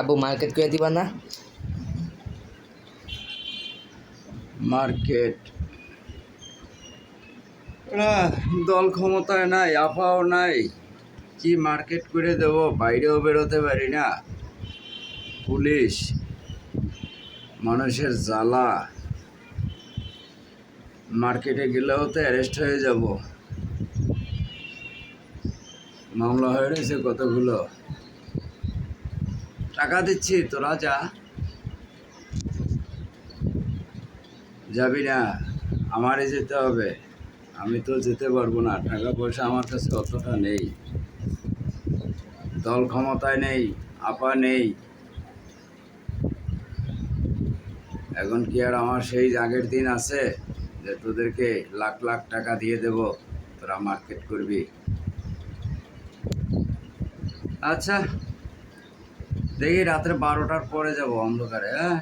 আব্বু মার্কেট করে দিবা না? মার্কেট ওরা দল ক্ষমতায় নাই, আপাও নাই, কি মার্কেট করে দেব? বাইরেও বেরোতে পারি না, পুলিশ, মানুষের জ্বালা। মার্কেটে গেলেও তো অ্যারেস্ট হয়ে যাব, মামলা হয়ে রয়েছে কতগুলো। টাকা দিচ্ছি, তোরা যা। যাবি না? আমারই যেতে হবে, আমি তো যেতে পারবো না, টাকা পয়সা আমার কাছে অতটা নেই, দল ক্ষমতায় নেই, আপা নেই। এখন কি আর আমার সেই আগের দিন আছে যে তোদেরকে লাখ লাখ টাকা দিয়ে দেব, তোরা মার্কেট করবি? আচ্ছা, দেখি রাত্রে 12টার পরে যাব অন্ধকারে। হ্যাঁ।